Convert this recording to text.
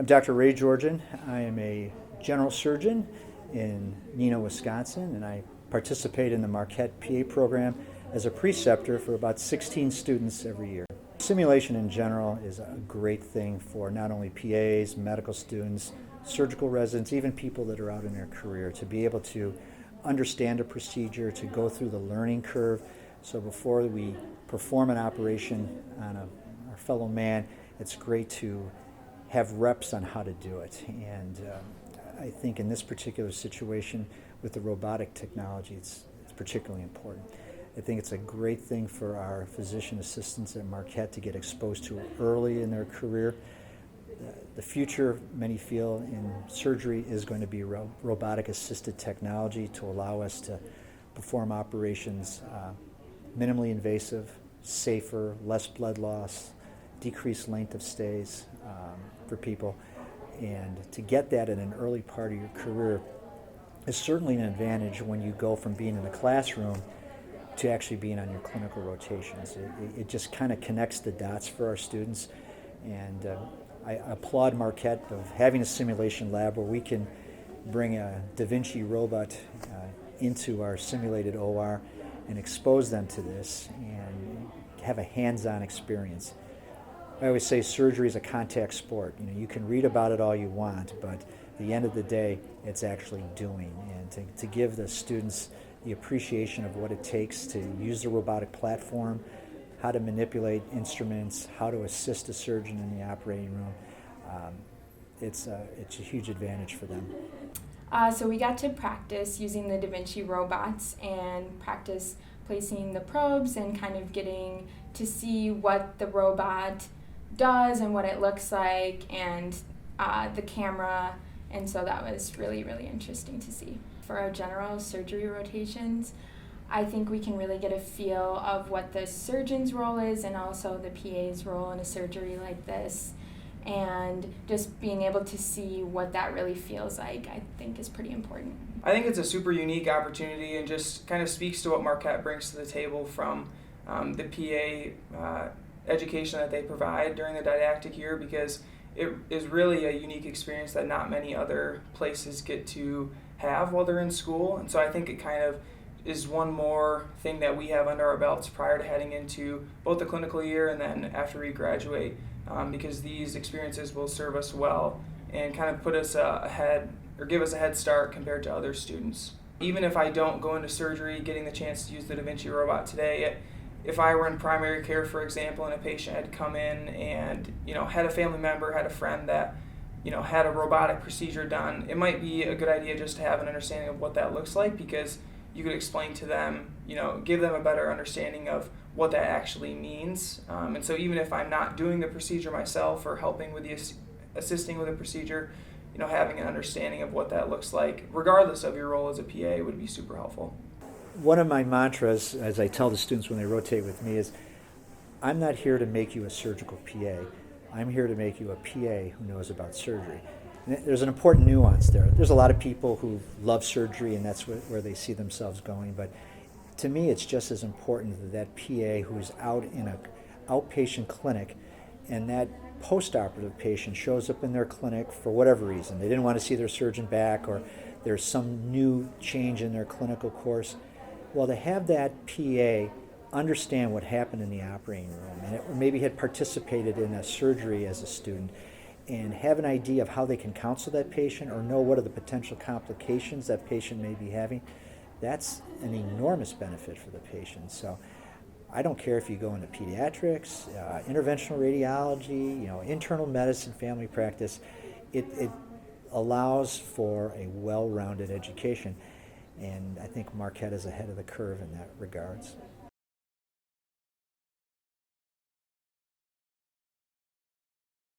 I'm Dr. Ray Georgian. I am a general surgeon in Neenah, Wisconsin, and I participate in the Marquette PA program as a preceptor for about 16 students every year. Simulation in general is a great thing for not only PAs, medical students, surgical residents, even people that are out in their career, to be able to understand a procedure, to go through the learning curve. So before we perform an operation on our fellow man, it's great to have reps on how to do it. And I think in this particular situation with the robotic technology, it's particularly important. I think it's a great thing for our physician assistants at Marquette to get exposed to early in their career. The future, many feel, in surgery is going to be robotic-assisted technology to allow us to perform operations minimally invasive, safer, less blood loss, decreased length of stays for people. And to get that in an early part of your career is certainly an advantage when you go from being in the classroom to actually being on your clinical rotations. It just kind of connects the dots for our students. And I applaud Marquette of having a simulation lab where we can bring a Da Vinci robot into our simulated OR and expose them to this and have a hands-on experience. I always say surgery is a contact sport. You can read about it all you want, but at the end of the day, it's actually doing. And to give the students the appreciation of what it takes to use the robotic platform, how to manipulate instruments, how to assist a surgeon in the operating room, it's a huge advantage for them. So we got to practice using the Da Vinci robots and practice placing the probes and kind of getting to see what the robot does and what it looks like, and the camera, and so that was really, really interesting to see. For our general surgery rotations, I think we can really get a feel of what the surgeon's role is and also the PA's role in a surgery like this, and just being able to see what that really feels like, I think, is pretty important. I think it's a super unique opportunity and just kind of speaks to what Marquette brings to the table from the PA education that they provide during the didactic year, because it is really a unique experience that not many other places get to have while they're in school. And so I think it kind of is one more thing that we have under our belts prior to heading into both the clinical year and then after we graduate, because these experiences will serve us well and kind of put us ahead, or give us a head start compared to other students. Even if I don't go into surgery, getting the chance to use the Da Vinci robot today, if I were in primary care, for example, and a patient had come in and had a family member, had a friend that had a robotic procedure done, it might be a good idea just to have an understanding of what that looks like, because you could explain to them, give them a better understanding of what that actually means. And so even if I'm not doing the procedure myself or helping with assisting with the procedure, having an understanding of what that looks like, regardless of your role as a PA, would be super helpful. One of my mantras, as I tell the students when they rotate with me, is I'm not here to make you a surgical PA. I'm here to make you a PA who knows about surgery. And there's an important nuance there. There's a lot of people who love surgery and that's where they see themselves going, but to me it's just as important that PA who's out in an outpatient clinic and that post-operative patient shows up in their clinic for whatever reason. They didn't want to see their surgeon back, or there's some new change in their clinical course. Well, to have that PA understand what happened in the operating room, and maybe had participated in a surgery as a student, and have an idea of how they can counsel that patient or know what are the potential complications that patient may be having, that's an enormous benefit for the patient. So I don't care if you go into pediatrics, interventional radiology, internal medicine, family practice, it allows for a well-rounded education. And I think Marquette is ahead of the curve in that regards.